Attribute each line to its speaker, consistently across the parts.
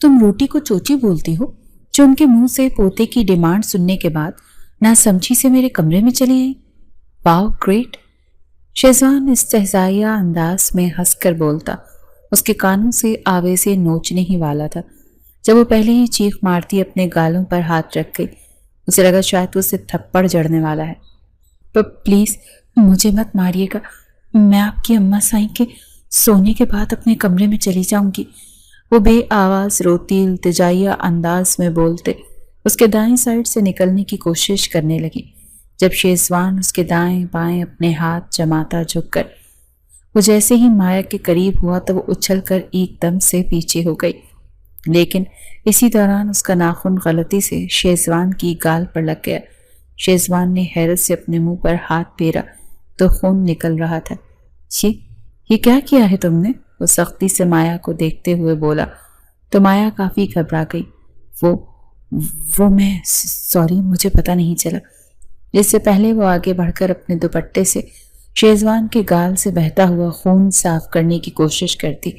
Speaker 1: تم روٹی کو چوچی بولتی ہو جو ان کے منہ سے پوتے کی ڈیمانڈ سننے کے بعد ناسمجھی سے میرے کمرے میں چلی آئی؟ واو گریٹ! شہزوان استہزائیہ انداز میں ہنس کر بولتا، اس کے کانوں سے آویزے نوچنے ہی والا تھا جب وہ پہلے ہی چیخ مارتی اپنے گالوں پر ہاتھ رکھ گئی۔ اسے لگا شاید اسے تھپڑ جڑنے والا ہے۔ پلیز مجھے مت ماریے گا، میں آپ کی اماں سائیں کے سونے کے بعد اپنے کمرے میں چلی جاؤں گی، وہ بے آواز روتی التجائیہ انداز میں بولتے اس کے دائیں سائڈ سے نکلنے کی کوشش کرنے لگی جب شیزوان اس کے دائیں بائیں اپنے ہاتھ جماتا جھک کر وہ جیسے ہی مایا کے قریب ہوا تو وہ اچھل کر ایک دم سے پیچھے ہو گئی، لیکن اسی دوران اس کا ناخن غلطی سے شیزوان کی گال پر لگ گیا۔ شیزوان نے حیرت سے اپنے منہ پر ہاتھ پھیرا تو خون نکل رہا تھا۔ یہ کیا کیا ہے تم نے؟ وہ سختی سے مایا کو دیکھتے ہوئے بولا تو مایا کافی گھبرا گئی۔ وہ میں سوری، مجھے پتہ نہیں چلا۔ اس سے پہلے وہ آگے بڑھ کر اپنے دوپٹے سے شیزوان کے گال سے بہتا ہوا خون صاف کرنے کی کوشش کرتی،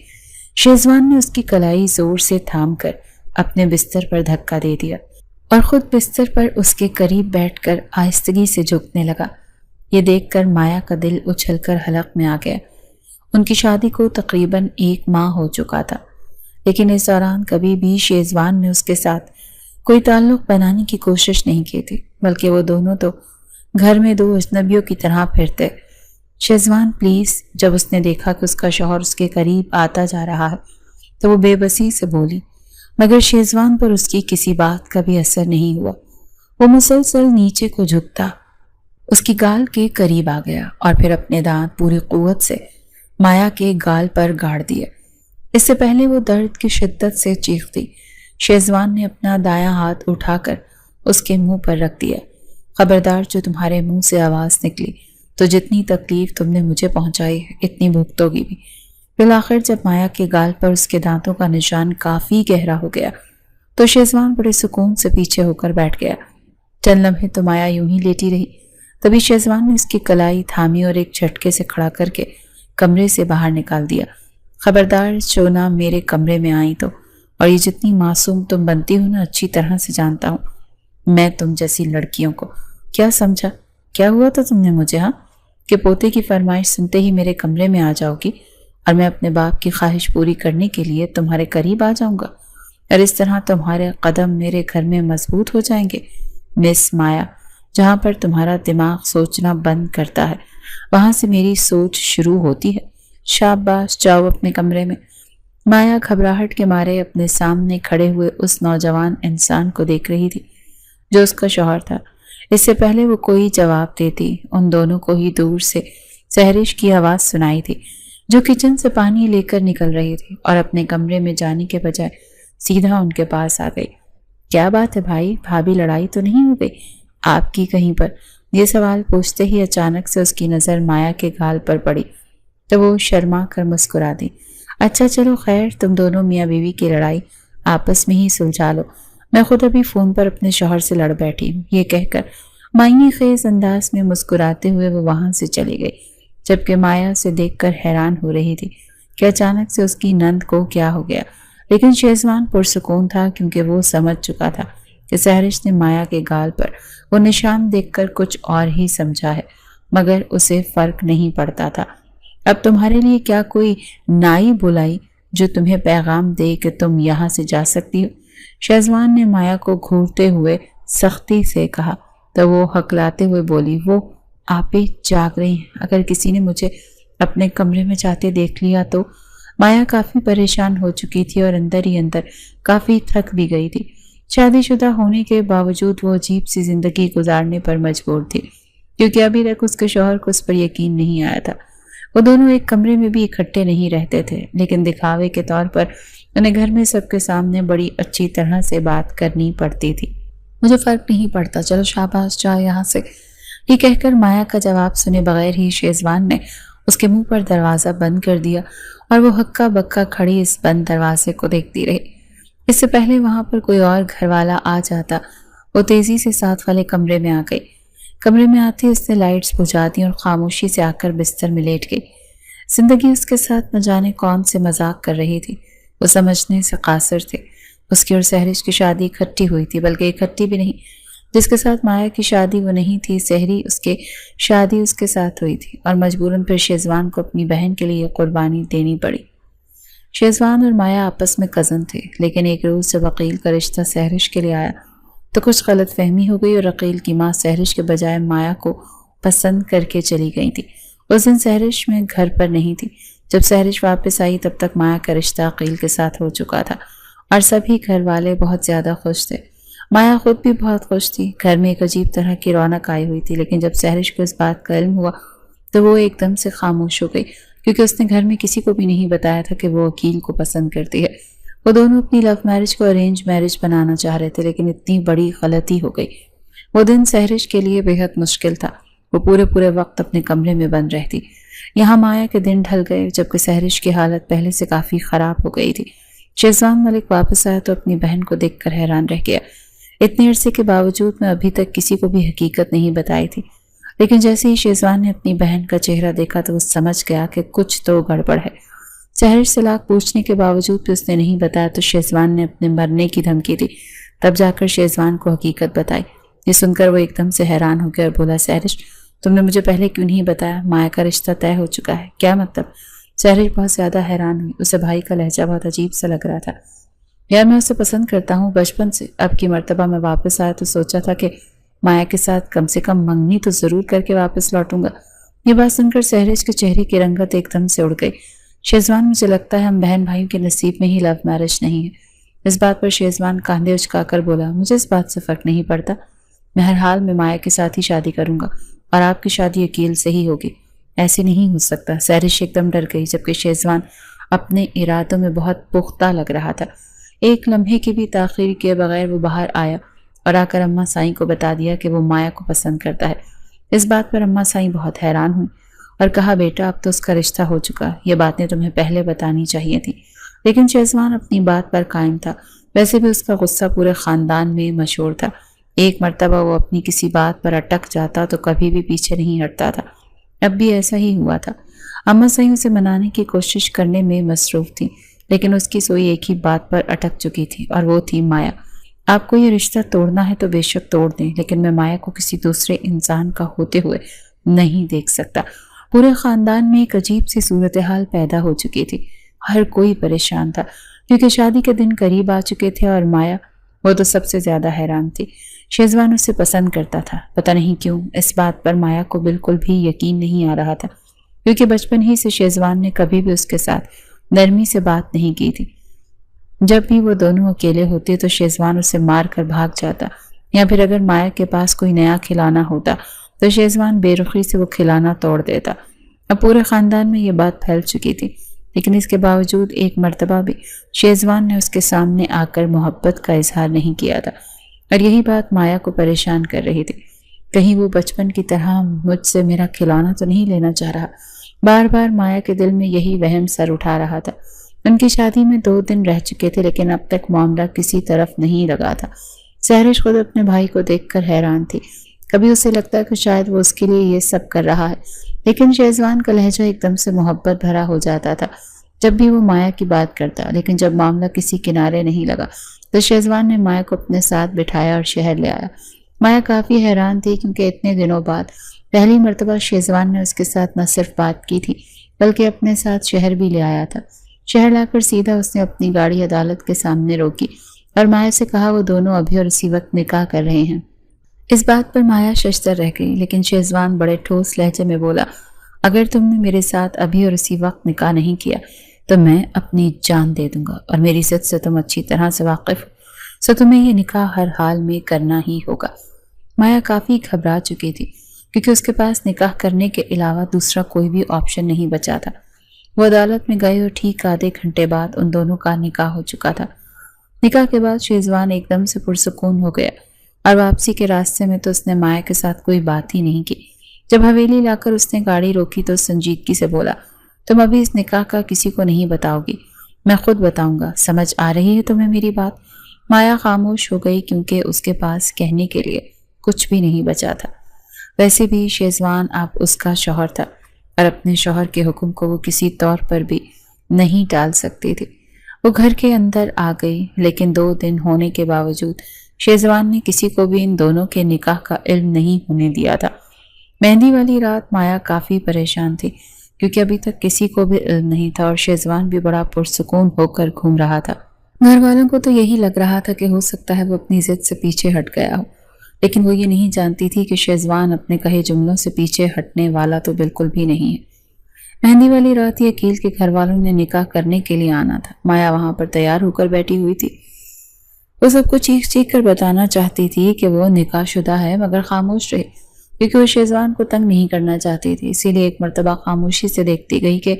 Speaker 1: شیزوان نے اس کی کلائی زور سے تھام کر اپنے بستر پر دھکا دے دیا اور خود بستر پر اس کے قریب بیٹھ کر آہستگی سے جھکنے لگا۔ یہ دیکھ کر مایا کا دل اچھل کر حلق میں آ گیا۔ ان کی شادی کو تقریباً 1 ماہ ہو چکا تھا، لیکن اس دوران کبھی بھی شیزوان نے اس کے ساتھ کوئی تعلق بنانے کی کوشش نہیں کی تھی، بلکہ وہ دونوں تو گھر میں 2 اجنبیوں کی طرح پھرتے۔ شیزوان پلیز، جب اس نے دیکھا کہ اس کا شوہر اس کے قریب آتا جا رہا ہے تو وہ بے بسی سے بولی، مگر شیزوان پر اس کی کسی بات کا بھی اثر نہیں ہوا۔ وہ مسلسل نیچے کو جھکتا اس کی گال کے قریب آ گیا اور پھر اپنے دانت پوری قوت سے مایا کے گال پر گاڑ دیا۔ اس سے پہلے وہ درد کی شدت سے چیختی، شیزوان نے اپنا دایاں ہاتھ اٹھا کر اس کے منہ پر رکھ دیا۔ خبردار، جو تمہارے منہ سے آواز نکلی تو جتنی تکلیف تم نے مجھے پہنچائی ہے اتنی بھگتو گی بھی۔ بالآخر جب مایا کے گال پر اس کے دانتوں کا نشان کافی گہرا ہو گیا تو شیزوان بڑے سکون سے پیچھے ہو کر بیٹھ گیا۔ چند لمحے تو مایا یوں ہی لیٹی رہی، تبھی شیزوان نے اس کی کلائی تھامی اور ایک جھٹکے سے کھڑا کر کے کمرے سے باہر نکال دیا۔ خبردار، جو نہ میرے کمرے میں آئی تو، اور یہ جتنی معصوم تم بنتی ہو نا اچھی طرح سے جانتا ہوں میں تم جیسی لڑکیوں کو۔ کیا سمجھا؟ کیا ہوا تھا تم نے مجھے، ہاں، کہ پوتے کی فرمائش سنتے ہی میرے کمرے میں آ جاؤ گی اور میں اپنے باپ کی خواہش پوری کرنے کے لیے تمہارے قریب آ جاؤں گا اور اس طرح تمہارے قدم میرے گھر میں مضبوط ہو جائیں گے؟ مس مایا، جہاں پر تمہارا دماغ سوچنا بند کرتا ہے وہاں سے میری سوچ شروع ہوتی ہے۔ شاباش، جاؤ اپنے کمرے میں۔ مایا گھبراہٹ کے مارے اپنے سامنے کھڑے ہوئے اس نوجوان انسان کو دیکھ رہی تھی جو اس کا شوہر تھا۔ اس سے پہلے وہ کوئی جواب دیتی، ان دونوں کو ہی دور سے سحرش کی آواز سنائی تھی جو کچن سے پانی لے کر نکل رہی تھی اور اپنے کمرے میں جانے کے بجائے سیدھا ان کے پاس آ گئی۔ کیا بات ہے بھائی، بھابھی لڑائی تو نہیں ہو گئی آپ کی کہیں پر؟ یہ سوال پوچھتے ہی اچانک سے اس کی نظر مایا کے گال پر پڑی تو وہ شرما کر مسکرا دی۔ اچھا چلو خیر، تم دونوں میاں بیوی کی لڑائی آپس میں ہی سلجھا لو، میں خود ابھی فون پر اپنے شوہر سے لڑ بیٹھی ہوں۔ یہ کہہ کر معنی خیز انداز میں مسکراتے ہوئے وہ وہاں سے چلی گئی، جبکہ مایا سے دیکھ کر حیران ہو رہی تھی کہ اچانک سے اس کی نند کو کیا ہو گیا، لیکن شیزوان پرسکون تھا کیونکہ وہ سمجھ چکا تھا کہ سحرش نے مایا کے گال پر وہ نشان دیکھ کر کچھ اور ہی سمجھا ہے، مگر اسے فرق نہیں پڑتا تھا۔ اب تمہارے لیے کیا کوئی نائی بلائی جو تمہیں پیغام دے کہ تم یہاں سے جا سکتی ہو؟ شیزوان نے مایا کو گھورتے ہوئے سختی سے کہا تو وہ ہکلاتے ہوئے بولی، وہ آپ ہی جاگ رہی ہیں، اگر کسی نے مجھے اپنے کمرے میں جاتے دیکھ لیا تو۔ مایا کافی پریشان ہو چکی تھی اور اندر ہی اندر کافی تھک بھی گئی تھی۔ شادی شدہ ہونے کے باوجود وہ عجیب سی زندگی گزارنے پر مجبور تھی کیونکہ ابھی تک اس کے شوہر کو اس پر یقین نہیں آیا تھا۔ وہ دونوں ایک کمرے میں بھی اکٹھے نہیں رہتے تھے، لیکن دکھاوے کے طور پر انہیں گھر میں سب کے سامنے بڑی اچھی طرح سے بات کرنی پڑتی تھی۔ مجھے فرق نہیں پڑتا، چلو شاباش جاؤ یہاں سے۔ یہ کہہ کر مایا کا جواب سنے بغیر ہی شیزوان نے اس کے منہ پر دروازہ بند کر دیا اور وہ ہکا بکا کھڑی اس بند دروازے کو دیکھتی رہی۔ اس سے پہلے وہاں پر کوئی اور گھر والا آ جاتا وہ تیزی سے ساتھ والے کمرے میں آ گئی۔ کمرے میں آتی اس نے لائٹس بجھا دی اور خاموشی سے آ کر بستر میں لیٹ گئی۔ زندگی اس کے ساتھ نہ جانے کون سے مذاق کر رہی تھی، وہ سمجھنے سے قاصر تھے۔ اس کی اور سحرش کی شادی اکٹھی ہوئی تھی، بلکہ اکٹھی بھی نہیں۔ جس کے ساتھ مایا کی شادی وہ نہیں تھی، سحری اس کے شادی اس کے ساتھ ہوئی تھی، اور مجبوراً پھر شیزوان کو اپنی بہن کے لیے قربانی دینی پڑی۔ شیزوان اور مایا آپس میں کزن تھے، لیکن ایک روز جب عقیل کا رشتہ سحرش کے لیے آیا تو کچھ غلط فہمی ہو گئی اور عقیل کی ماں سحرش کے بجائے مایا کو پسند کر کے چلی گئی تھی۔ اس دن سحرش میں گھر پر نہیں تھی۔ جب سحرش واپس آئی تب تک مایا کا رشتہ عقیل کے ساتھ ہو چکا تھا اور سبھی گھر والے بہت زیادہ خوش تھے۔ مایا خود بھی بہت خوش تھی۔ گھر میں ایک عجیب طرح کی رونق آئی ہوئی تھی، لیکن جب سحرش کو اس بات کا علم ہوا تو وہ ایک دم سے خاموش ہو گئی، کیونکہ اس نے گھر میں کسی کو بھی نہیں بتایا تھا کہ وہ عقیل کو پسند کرتی ہے۔ وہ دونوں اپنی لو میرج کو ارینج میرج بنانا چاہ رہے تھے، لیکن اتنی بڑی غلطی ہو گئی۔ وہ دن سحرش کے لیے بے حد مشکل تھا۔ وہ پورے وقت اپنے کمرے میں بند رہتی۔ یہاں مایا کے دن ڈھل گئے، جبکہ سحرش کی حالت پہلے سے کافی خراب ہو گئی تھی۔ شیزوان ملک واپس آیا تو اپنی بہن کو دیکھ کر حیران رہ گیا۔ اتنے عرصے کے باوجود میں ابھی تک کسی کو بھی حقیقت نہیں بتائی تھی، لیکن جیسے ہی شیزوان نے اپنی بہن کا چہرہ دیکھا تو وہ سمجھ گیا کہ کچھ تو گڑبڑ ہے۔ سحرش سے لاکھ پوچھنے کے باوجود بھی اس نے نہیں بتایا تو شیزوان نے اپنے مرنے کی دھمکی دی۔ تب جا کر شیزوان کو حقیقت بتائی۔ یہ سن کر وہ ایک دم سے حیران ہو گیا اور بولا، سحرش تم نے مجھے پہلے کیوں نہیں بتایا؟ مایا کا رشتہ طے ہو چکا ہے، کیا مطلب؟ سحرش بہت زیادہ حیران ہوئی۔ اسے بھائی کا لہجہ بہت عجیب سا لگ رہا تھا۔ یار میں اسے پسند کرتا ہوں بچپن سے، اب کی مرتبہ میں واپس آیا تو سوچا تھا کہ مایا کے ساتھ کم سے کم منگنی تو ضرور کر کے واپس لوٹوں گا۔ یہ بات سن کر سحرش کے چہرے کی رنگت ایک دم سے اڑ گئی۔ شیزوان مجھے لگتا ہے ہم بہن بھائیوں کے نصیب میں ہی لو میرج نہیں ہے۔ اس بات پر شیزوان کاندھے اچکا کر بولا، مجھے اس بات سے فرق نہیں پڑتا، میں ہر حال میں مایا کے ساتھ ہی شادی کروں گا اور آپ کی شادی عقیل سے ہی ہوگی۔ ایسے نہیں ہو سکتا۔ سحرش ایک دم ڈر گئی، جبکہ شیزوان اپنے ارادوں میں بہت پختہ لگ رہا تھا۔ ایک لمحے کی بھی تاخیر کیے بغیر وہ باہر آیا اور آ کر اماں سائیں کو بتا دیا کہ وہ مایا کو پسند کرتا ہے۔ اس بات پر اماں سائیں بہت حیران ہوئی اور کہا، بیٹا اب تو اس کا رشتہ ہو چکا، یہ باتیں تمہیں پہلے بتانی چاہیے تھی۔ لیکن شیزوان اپنی بات پر قائم تھا۔ ویسے بھی اس کا غصہ پورے خاندان میں مشہور تھا۔ ایک مرتبہ وہ اپنی کسی بات پر اٹک جاتا تو کبھی بھی پیچھے نہیں ہٹتا تھا۔ اب بھی ایسا ہی ہوا تھا۔ اماں سائیں اسے منانے کی کوشش کرنے میں مصروف تھی، لیکن اس کی سوئی ایک ہی بات پر اٹک چکی تھی اور وہ تھی مایا۔ آپ کو یہ رشتہ توڑنا ہے تو بے شک توڑ دیں، لیکن میں مایا کو کسی دوسرے انسان کا ہوتے ہوئے نہیں دیکھ سکتا۔ پورے خاندان میں ایک عجیب سی صورتحال پیدا ہو چکی تھی۔ ہر کوئی پریشان تھا، کیونکہ شادی کے دن قریب آ چکے تھے اور مایا وہ تو سب سے زیادہ حیران تھی۔ شیزوان اسے پسند کرتا تھا، پتہ نہیں کیوں اس بات پر مایا کو بالکل بھی یقین نہیں آ رہا تھا، کیونکہ بچپن ہی سے شیزوان نے کبھی بھی اس کے ساتھ نرمی سے بات نہیں کی تھی۔ جب بھی وہ دونوں اکیلے ہوتے تو شیزوان اسے مار کر بھاگ جاتا، یا پھر اگر مایا کے پاس کوئی نیا کھلانا ہوتا تو شیزوان بے رخی سے وہ کھلانا توڑ دیتا۔ اب پورے خاندان میں یہ بات پھیل چکی تھی، لیکن اس کے باوجود ایک مرتبہ بھی شیزوان نے اس کے سامنے آ کر محبت کا اظہار نہیں کیا تھا، اور یہی بات مایا کو پریشان کر رہی تھی۔ کہیں وہ بچپن کی طرح مجھ سے میرا کھلونا تو نہیں لینا چاہ رہا؟ بار بار مایا کے دل میں یہی وہم سر اٹھا رہا تھا۔ ان کی شادی میں 2 دن رہ چکے تھے، لیکن اب تک معاملہ کسی طرف نہیں لگا تھا۔ سحرش خود اپنے بھائی کو دیکھ کر حیران تھی۔ کبھی اسے لگتا کہ شاید وہ اس کے لیے یہ سب کر رہا ہے، لیکن شیزوان کا لہجہ ایک دم سے محبت بھرا ہو جاتا تھا جب بھی وہ مایا کی بات کرتا، لیکن جب معاملہ کسی کنارے نہیں لگا تو شیزوان نے مایا کو اپنے ساتھ بٹھایا اور شہر لے آیا۔ مایا کافی حیران تھی، کیونکہ اتنے دنوں بعد پہلی مرتبہ شیزوان نے اس کے ساتھ نہ صرف بات کی تھی بلکہ اپنے ساتھ شہر بھی لے آیا تھا۔ شہر لا کر سیدھا اس نے اپنی گاڑی عدالت کے سامنے روکی اور مایا سے کہا وہ دونوں ابھی اور اسی وقت نکاح کر رہے ہیں۔ اس بات پر مایا ششدر رہ گئی، لیکن شیزوان بڑے ٹھوس لہجے میں بولا، اگر تم نے میرے ساتھ ابھی اور اسی وقت نکاح نہیں کیا تو میں اپنی جان دے دوں گا، اور میری ضد سے تم اچھی طرح سے واقف ہو، سو تمہیں یہ نکاح ہر حال میں کرنا ہی ہوگا۔ مایا کافی گھبرا چکی تھی، کیونکہ اس کے پاس نکاح کرنے کے علاوہ دوسرا کوئی بھی آپشن نہیں بچا تھا۔ وہ عدالت میں گئے اور ٹھیک آدھے گھنٹے بعد ان دونوں کا نکاح ہو چکا تھا۔ نکاح کے بعد شیزوان ایک دم سے پرسکون ہو گیا، اور واپسی کے راستے میں تو اس نے مایا کے ساتھ کوئی بات ہی نہیں کی۔ جب حویلی لا کر اس نے گاڑی روکی تو سنجیدگی سے بولا، تم ابھی اس نکاح کا کسی کو نہیں بتاؤ گی، میں خود بتاؤں گا، سمجھ آ رہی ہے تمہیں میری بات؟ مایا خاموش ہو گئی، کیونکہ اس کے پاس کہنے کے لیے کچھ بھی نہیں بچا تھا۔ ویسے بھی شیزوان اب اس کا شوہر تھا، اور اپنے شوہر کے حکم کو وہ کسی طور پر بھی نہیں ٹال سکتی تھی۔ وہ گھر کے اندر آ گئی، لیکن 2 دن ہونے کے باوجود شہزوان نے کسی کو بھی ان دونوں کے نکاح کا علم نہیں ہونے دیا تھا۔ مہندی والی رات مایا کافی پریشان تھی، کیونکہ ابھی تک کسی کو بھی علم نہیں تھا اور شہزوان بھی بڑا پرسکون ہو کر گھوم رہا تھا۔ گھر والوں کو تو یہی لگ رہا تھا کہ ہو سکتا ہے وہ اپنی ضد سے پیچھے ہٹ گیا ہو، لیکن وہ یہ نہیں جانتی تھی کہ شہزوان اپنے کہے جملوں سے پیچھے ہٹنے والا تو بالکل بھی نہیں ہے۔ مہندی والی رات ہی عقیل کے گھر والوں نے نکاح کرنے کے لیے آنا تھا۔ مایا وہاں پر تیار ہو کر بیٹھی ہوئی تھی۔ وہ سب کو چیخ چیخ کر بتانا چاہتی تھی کہ وہ نکاح شدہ ہے، مگر خاموش رہی، کیونکہ وہ شہزوان کو تنگ نہیں کرنا چاہتی تھی۔ اسی لیے ایک مرتبہ خاموشی سے دیکھتی گئی کہ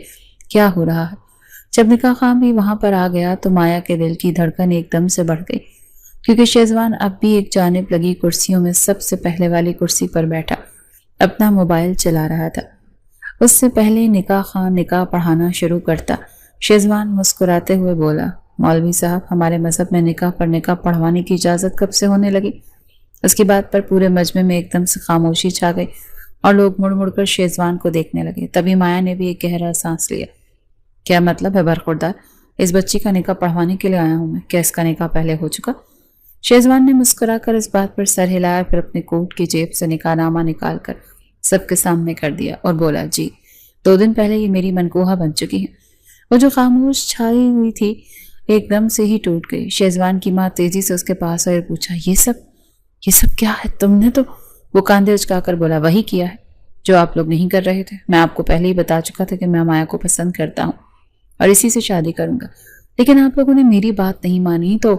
Speaker 1: کیا ہو رہا ہے۔ جب نکاح خان بھی وہاں پر آ گیا تو مایا کے دل کی دھڑکن ایک دم سے بڑھ گئی، کیونکہ شہزوان اب بھی ایک جانب لگی کرسیوں میں سب سے پہلے والی کرسی پر بیٹھا اپنا موبائل چلا رہا تھا۔ اس سے پہلے نکاح خان نکاح پڑھانا شروع کرتا، شہزوان مسکراتے ہوئے بولا، مولوی صاحب، ہمارے مذہب میں نکاح پر نکاح پڑھوانے کی اجازت کب سے ہونے لگی؟ اس کی بات پر پورے مجمع میں ایک دم سے خاموشی چھا گئی اور لوگ مڑ مڑ کر شہزوان کو دیکھنے لگے۔ تبھی مایا نے بھی ایک گہرا سانس لیا۔ کیا مطلب ہے برخوردار؟ اس بچی کا نکاح پڑھوانے کے لیے آیا ہوں میں، کیا اس کا نکاح پہلے ہو چکا؟ شہزوان نے مسکرا کر اس بات پر سر ہلایا، پھر اپنے کوٹ کی جیب سے نکاح نامہ نکال کر سب کے سامنے کر دیا اور بولا، جی 2 دن پہلے یہ میری منکوحہ بن چکی ہے۔ وہ جو خاموش چھائی ہوئی تھی ایک دم سے ہی ٹوٹ گئی۔ شہزوان کی ماں تیزی سے اس کے پاس آئی اور پوچھا، یہ سب کیا ہے؟ تم نے تو… وہ کاندھے اچکا کر بولا، وہی کیا ہے جو آپ لوگ نہیں کر رہے تھے۔ میں آپ کو پہلے ہی بتا چکا تھا کہ میں مایا کو پسند کرتا ہوں اور اسی سے شادی کروں گا، لیکن آپ لوگوں نے میری بات نہیں مانی تو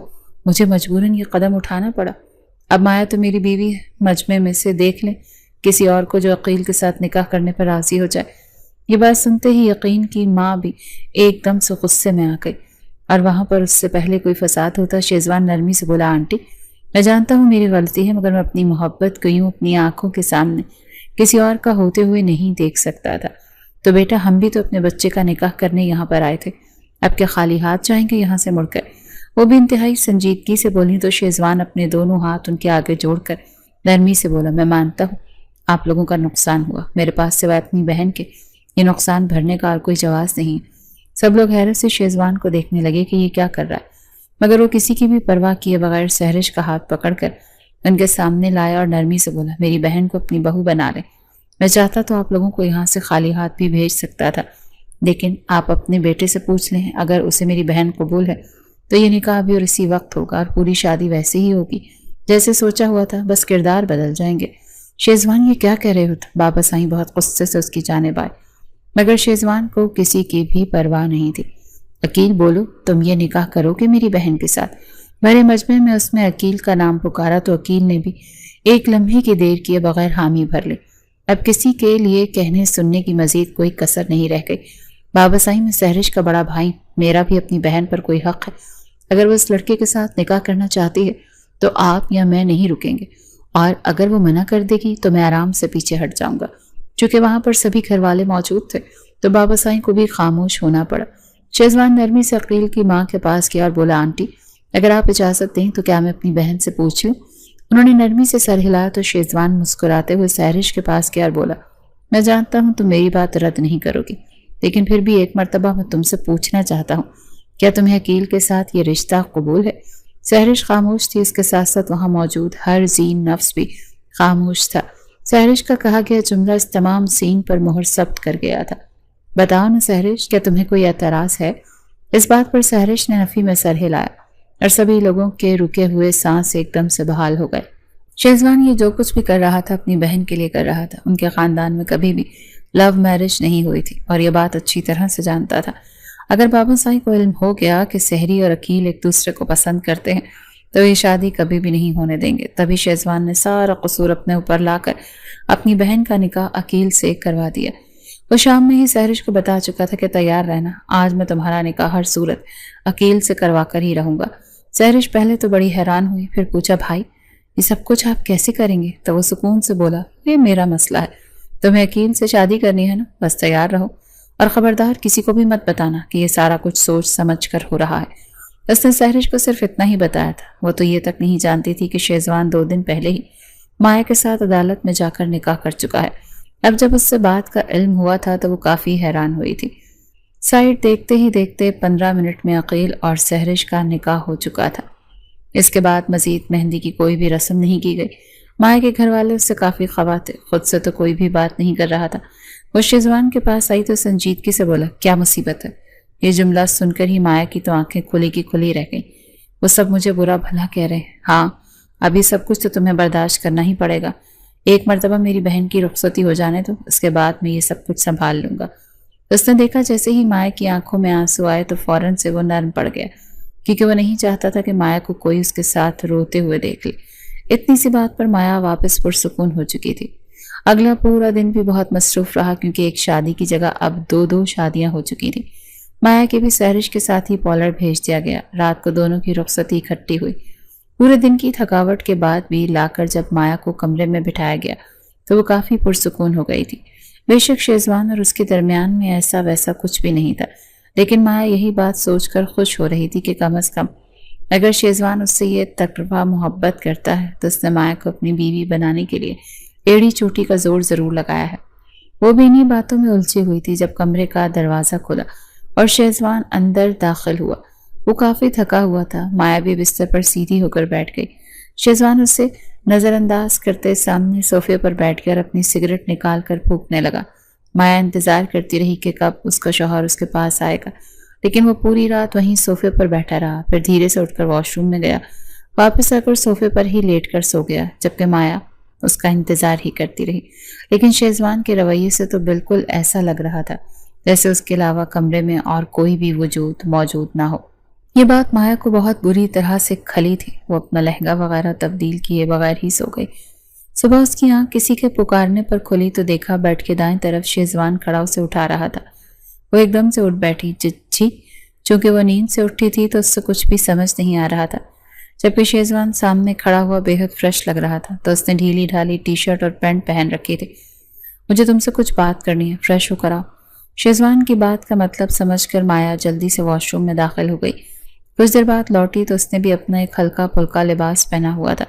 Speaker 1: مجھے مجبوراً یہ قدم اٹھانا پڑا۔ اب مایا تو میری بیوی ہے، مجمع میں سے دیکھ لیں کسی اور کو جو عقیل کے ساتھ نکاح کرنے پر راضی ہو جائے۔ یہ بات سنتے ہی یقین کی ماں بھی ایک دم سے غصے میں آ گئی، اور وہاں پر اس سے پہلے کوئی فساد ہوتا۔ شہزوان نرمی سے بولا، آنٹی میں جانتا ہوں میری غلطی ہے، مگر میں اپنی محبت کو یوں اپنی آنکھوں کے سامنے کسی اور کا ہوتے ہوئے نہیں دیکھ سکتا تھا۔ تو بیٹا، ہم بھی تو اپنے بچے کا نکاح کرنے یہاں پر آئے تھے، اب کیا خالی ہاتھ جائیں گے یہاں سے مڑ کر؟ وہ بھی انتہائی سنجیدگی سے بولی تو شہزوان اپنے دونوں ہاتھ ان کے آگے جوڑ کر نرمی سے بولا، میں مانتا ہوں آپ لوگوں کا نقصان ہوا، میرے پاس سوائے اپنی بہن کے یہ نقصان بھرنے کا اور کوئی جواز نہیں۔ سب لوگ حیرت سے شہزوان کو دیکھنے لگے کہ یہ کیا کر رہا ہے، مگر وہ کسی کی بھی پرواہ کیے بغیر سہرش کا ہاتھ پکڑ کر ان کے سامنے لایا اور نرمی سے بولا، میری بہن کو اپنی بہو بنا لے۔ میں چاہتا تو آپ لوگوں کو یہاں سے خالی ہاتھ بھی بھیج سکتا تھا، لیکن آپ اپنے بیٹے سے پوچھ لیں، اگر اسے میری بہن قبول ہے تو یہ نکاح بھی اور اسی وقت ہوگا اور پوری شادی ویسے ہی ہوگی جیسے سوچا ہوا تھا، بس کردار بدل جائیں گے۔ شہزوان، یہ کیا کہہ رہے ہو؟ بابا سائیں بہت غصے سے اس کی جانب آئے، مگر شہزوان کو کسی کی بھی پرواہ نہیں تھی۔ عقیل، بولو، تم یہ نکاح کرو گے میری بہن کے ساتھ؟ بڑے مجمع میں اس نے عقیل کا نام پکارا تو عقیل نے بھی ایک لمحے کی دیر کیے بغیر حامی بھر لی۔ اب کسی کے لیے کہنے سننے کی مزید کوئی کسر نہیں رہ گئی۔ بابا سائیں، میں سہرش کا بڑا بھائی، میرا بھی اپنی بہن پر کوئی حق ہے۔ اگر وہ اس لڑکے کے ساتھ نکاح کرنا چاہتی ہے تو آپ یا میں نہیں رکیں گے، اور اگر وہ منع کر دے گی تو میں آرام سے پیچھے ہٹ جاؤں گا۔ چونکہ وہاں پر سبھی گھر والے موجود تھے تو بابا سائیں کو بھی خاموش ہونا پڑا۔ شہزوان نرمی سے عقیل کی ماں کے پاس گیا اور بولا، آنٹی اگر آپ اجازت دیں تو کیا میں اپنی بہن سے پوچھ لوں؟ انہوں نے نرمی سے سر ہلایا تو شہزوان مسکراتے ہوئے سہرش کے پاس گیا اور بولا، میں جانتا ہوں تم میری بات رد نہیں کرو گی، لیکن پھر بھی ایک مرتبہ میں تم سے پوچھنا چاہتا ہوں، کیا تمہیں عقیل کے ساتھ یہ رشتہ قبول ہے؟ سہرش خاموش تھی، اس کے ساتھ ساتھ وہاں موجود ہر ذہین نفس بھی خاموش تھا۔ سہرش کا کہا گیا جملہ اس تمام سین پر مہر ثبت کر گیا تھا۔ بتاؤ نا سہرش، کیا تمہیں کوئی اعتراض ہے؟ اس بات پر سہرش نے نفی میں سر ہلایا اور سبھی لوگوں کے رکے ہوئے سانس ایک دم سے بحال ہو گئے۔ شہزوان یہ جو کچھ بھی کر رہا تھا اپنی بہن کے لیے کر رہا تھا۔ ان کے خاندان میں کبھی بھی لو میرج نہیں ہوئی تھی اور یہ بات اچھی طرح سے جانتا تھا۔ اگر بابا سائیں کو علم ہو گیا کہ سحری اور عقیل ایک دوسرے کو پسند کرتے ہیں تو یہ شادی کبھی بھی نہیں ہونے دیں گے۔ تبھی شہزوان نے سارا قصور اپنے اوپر لا کر اپنی بہن کا نکاح عقیل سے کروا دیا۔ وہ شام میں ہی سہرش کو بتا چکا تھا کہ تیار رہنا، آج میں تمہارا نکاح ہر صورت عقیل سے کروا کر ہی رہوں گا۔ سہرش پہلے تو بڑی حیران ہوئی، پھر پوچھا، بھائی یہ سب کچھ آپ کیسے کریں گے؟ تو وہ سکون سے بولا، یہ میرا مسئلہ ہے، تمہیں عقیل سے شادی کرنی ہے نا، بس تیار رہو، اور خبردار کسی کو بھی مت بتانا کہ یہ سارا کچھ سوچ سمجھ کر ہو رہا ہے۔ اس نے سہرش کو صرف اتنا ہی بتایا تھا، وہ تو یہ تک نہیں جانتی تھی کہ شہزوان 2 دن پہلے ہی مایا کے ساتھ عدالت میں جا کر نکاح کر چکا ہے۔ اب جب اس سے بات کا علم ہوا تھا تو وہ کافی حیران ہوئی تھی۔ سائٹ دیکھتے ہی دیکھتے 15 منٹ میں عقیل اور سہرش کا نکاح ہو چکا تھا۔ اس کے بعد مزید مہندی کی کوئی بھی رسم نہیں کی گئی۔ مائع کے گھر والے اس سے کافی خفا تھے، خود سے تو کوئی بھی بات نہیں کر رہا تھا۔ وہ شیزوان کے پاس آئی تو سنجیدگی سے بولا، کیا مصیبت ہے؟ یہ جملہ سن کر ہی مائع کی تو آنکھیں کھلی کی کھلی رہ گئیں۔ وہ سب مجھے برا بھلا کہہ رہے ہیں۔ ہاں، ابھی سب کچھ تو تمہیں برداشت کرنا ہی پڑے گا۔ ایک مرتبہ میری بہن کی رخصتی ہو جانے تو اس کے بعد میں یہ سب کچھ سنبھال لوں گا۔ اس نے دیکھا جیسے ہی مائع کی آنکھوں میں آنسو آئے تو فوراً سے وہ نرم پڑ گیا، کیونکہ وہ نہیں چاہتا تھا کہ مائع کو کوئی اس کے ساتھ روتے ہوئے دیکھ لے۔ اتنی سی بات پر مائع واپس پرسکون ہو چکی تھی۔ اگلا پورا دن بھی بہت مصروف رہا، کیونکہ ایک شادی کی جگہ اب دو شادیاں ہو چکی تھیں۔ مائع کے بھی سہرش کے ساتھ ہی پولر بھیج دیا گیا۔ رات کو دونوں کی رخصتی اکٹھی ہوئی۔ پورے دن کی تھکاوٹ کے بعد بھی لا کر جب مائع کو کمرے میں بٹھایا گیا تو وہ کافی پرسکون ہو گئی تھی۔ بے شک شیزوان اور اس کے درمیان میں ایسا ویسا کچھ بھی نہیں تھا، لیکن مائع یہی بات سوچ کر خوش ہو رہی تھی کہ کم از کم اگر شیزوان اس سے یہ تقربا محبت کرتا ہے تو اس نے مائع کو اپنی بیوی بنانے کے لیے ایڑی چوٹی کا زور ضرور لگایا ہے۔ وہ بھی انہی باتوں میں الجھی ہوئی تھی جب کمرے کا دروازہ کھلا اور شیزوان اندر داخل ہوا۔ وہ کافی تھکا ہوا تھا۔ مائع بھی بستر پر سیدھی ہو کر بیٹھ گئی۔ شیزوان اسے نظر انداز کرتے سامنے صوفے پر بیٹھ کر اپنی سگریٹ نکال کر پھونکنے لگا۔ مائع انتظار کرتی رہی کہ کب اس کا شوہر اس کے پاس آئے گا، لیکن وہ پوری رات وہیں صوفے پر بیٹھا رہا۔ پھر دھیرے سے اٹھ کر واش روم میں گیا، واپس آ کر صوفے پر ہی لیٹ کر سو گیا، جبکہ مائع اس کا انتظار ہی کرتی رہی۔ لیکن شیزوان کے رویے سے تو بالکل ایسا لگ رہا تھا جیسے اس کے علاوہ کمرے میں اور کوئی بھی وجود موجود نہ ہو۔ یہ بات مائع کو بہت بری طرح سے کھلی تھی۔ وہ اپنا لہنگا وغیرہ تبدیل کیے بغیر ہی سو گئی۔ صبح اس کی آنکھ کسی کے پکارنے پر کھلی تو دیکھا بیڈ کے دائیں طرف شیزوان کھڑا اسے اٹھا رہا تھا۔ وہ ایک دم سے اٹھ بیٹھی، جی چونکہ وہ نیند سے اٹھی تھی تو اس سے کچھ بھی سمجھ نہیں آ رہا تھا، جبکہ شیزوان سامنے کھڑا ہوا بے حد فریش لگ رہا تھا تو اس نے ڈھیلی ڈھالی ٹی شرٹ اور پینٹ پہن رکھی تھی۔ مجھے تم سے کچھ بات کرنی ہے، فریش ہو کر آؤ۔ شیزوان کی بات کا مطلب سمجھ کر مائع جلدی سے واش روم میں داخل ہو گئی۔ کچھ دیر بعد لوٹی تو اس نے بھی اپنا ایک ہلکا پھلکا لباس پہنا ہوا تھا۔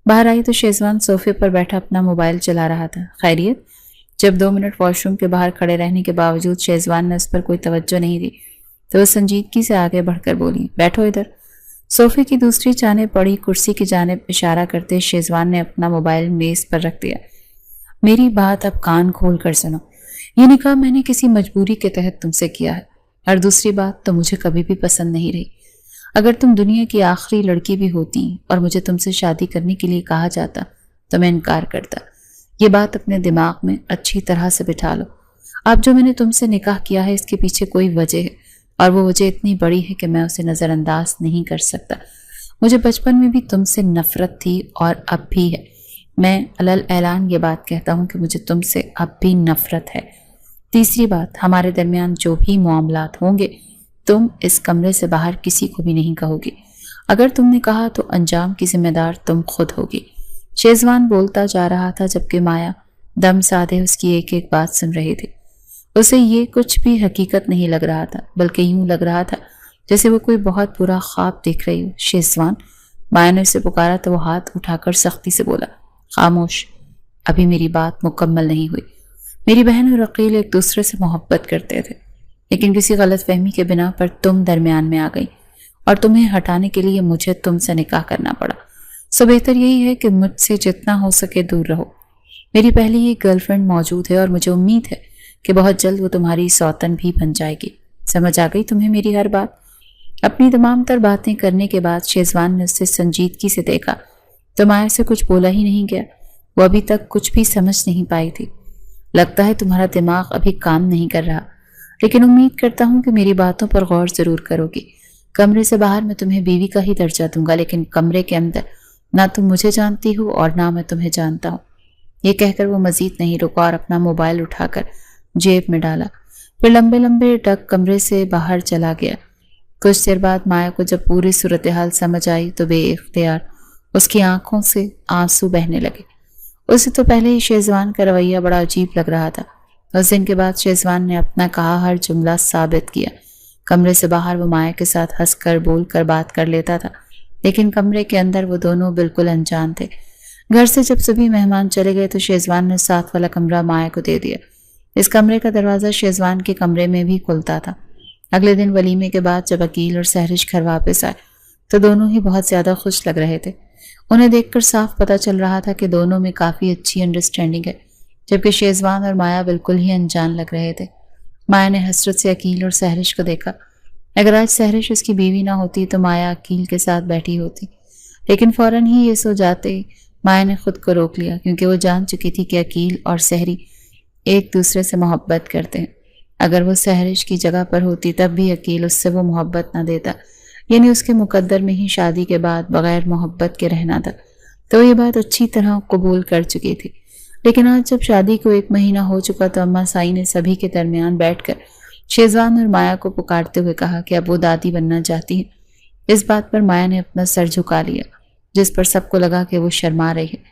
Speaker 1: باہر آئی تو شیزوان صوفے پر بیٹھا اپنا موبائل چلا رہا تھا۔ خیریت؟ جب 2 منٹ واش روم کے باہر کھڑے رہنے کے باوجود شیزوان نے اس پر کوئی توجہ نہیں دی تو وہ سنجیدگی سے آگے بڑھ کر بولی، بیٹھو ادھر۔ صوفے کی دوسری جانب پڑی کرسی کی جانب اشارہ کرتے شیزوان نے اپنا موبائل میز پر رکھ دیا۔ میری بات اب کان کھول کر سنو۔ یہ نکاح میں نے کسی مجبوری کے تحت تم سے کیا ہے، اور دوسری بات تو مجھے کبھی بھی پسند نہیں رہی۔ اگر تم دنیا کی آخری لڑکی بھی ہوتی اور مجھے تم سے شادی کرنے کے لیے کہا جاتا تو میں انکار کرتا۔ یہ بات اپنے دماغ میں اچھی طرح سے بٹھا لو۔ اب جو میں نے تم سے نکاح کیا ہے اس کے پیچھے کوئی وجہ ہے، اور وہ وجہ اتنی بڑی ہے کہ میں اسے نظر انداز نہیں کر سکتا۔ مجھے بچپن میں بھی تم سے نفرت تھی اور اب بھی ہے۔ میں علل اعلان یہ بات کہتا ہوں کہ مجھے تم سے اب بھی نفرت ہے۔ تیسری بات، ہمارے درمیان جو بھی معاملات ہوں گے تم اس کمرے سے باہر کسی کو بھی نہیں کہو گی۔ اگر تم نے کہا تو انجام کی ذمہ دار تم خود ہوگی۔ شیزوان بولتا جا رہا تھا جبکہ مائع دم سادے اس کی ایک ایک بات سن رہی تھی۔ اسے یہ کچھ بھی حقیقت نہیں لگ رہا تھا، بلکہ یوں لگ رہا تھا جیسے وہ کوئی بہت برا خواب دیکھ رہی ہو۔ شیزوان، مائع نے اسے پکارا تو وہ ہاتھ اٹھا کر سختی سے بولا، خاموش، ابھی میری بات مکمل نہیں ہوئی۔ میری بہن اور عقیل ایک دوسرے سے محبت کرتے تھے، لیکن کسی غلط فہمی کے بنا پر تم درمیان میں آ گئی اور تمہیں ہٹانے کے لیے مجھے تم سے نکاح کرنا پڑا۔ سو بہتر یہی ہے کہ مجھ سے جتنا ہو سکے دور رہو۔ میری پہلی ایک گرل فرینڈ موجود ہے اور مجھے امید ہے کہ بہت جلد وہ تمہاری سوتن بھی بن جائے گی۔ سمجھ آ گئی تمہیں میری ہر بات؟ اپنی تمام تر باتیں کرنے کے بعد شیزوان نے اسے سنجیدگی سے دیکھا تو مائع سے کچھ بولا ہی نہیں گیا۔ وہ ابھی تک کچھ بھی سمجھ نہیں پائی تھی۔ لگتا ہے تمہارا دماغ ابھی کام نہیں کر رہا، لیکن امید کرتا ہوں کہ میری باتوں پر غور ضرور کرو گی۔ کمرے سے باہر میں تمہیں بیوی کا ہی درجہ دوں گا، لیکن کمرے کے اندر نہ تم مجھے جانتی ہو اور نہ میں تمہیں جانتا ہوں۔ یہ کہہ کر وہ مزید نہیں رکا اور اپنا موبائل اٹھا کر جیب میں ڈالا، پھر لمبے لمبے ڈگ کمرے سے باہر چلا گیا۔ کچھ دیر بعد مائع کو جب پوری صورتحال سمجھ آئی تو بے اختیار اس کی آنکھوں سے آنسو بہنے لگے۔ اسے تو پہلے ہی شیزوان کا رویہ بڑا عجیب لگ رہا تھا۔ اس دن کے بعد شیزوان نے اپنا کہا ہر جملہ ثابت کیا۔ کمرے سے باہر وہ مائع کے ساتھ ہنس کر بول کر بات کر لیتا تھا، لیکن کمرے کے اندر وہ دونوں بالکل انجان تھے۔ گھر سے جب سبھی مہمان چلے گئے تو شیزوان نے ساتھ والا کمرہ مائع کو دے دیا۔ اس کمرے کا دروازہ شیزوان کے کمرے میں بھی کھلتا تھا۔ اگلے دن ولیمے کے بعد جب عقیل اور سحرش گھر واپس آئے تو دونوں ہی بہت زیادہ خوش لگ رہے تھے۔ انہیں دیکھ کر صاف پتہ چل رہا تھا کہ دونوں میں کافی اچھی انڈرسٹینڈنگ ہے، جبکہ شیزوان اور مایا بالکل ہی انجان لگ رہے تھے۔ مایا نے حسرت سے عقیل اور سحرش کو دیکھا۔ اگر آج سحرش اس کی بیوی نہ ہوتی تو مایا عقیل کے ساتھ بیٹھی ہوتی، لیکن فوراً ہی یہ سو جاتے۔ مایا نے خود کو روک لیا کیونکہ وہ جان چکی تھی کہ عقیل اور سحری ایک دوسرے سے محبت کرتے ہیں۔ اگر وہ سحرش کی جگہ پر ہوتی تب بھی عقیل اس سے وہ محبت نہ دیتا، یعنی اس کے مقدر میں ہی شادی کے بعد بغیر محبت کے رہنا تھا، تو یہ بات اچھی طرح قبول کر چکی تھی۔ لیکن آج جب شادی کو 1 مہینہ ہو چکا تو اماں سائی نے سبھی کے درمیان بیٹھ کر شیزوان اور مایا کو پکارتے ہوئے کہا کہ اب وہ دادی بننا چاہتی ہیں۔ اس بات پر مایا نے اپنا سر جھکا لیا، جس پر سب کو لگا کہ وہ شرما رہی ہے،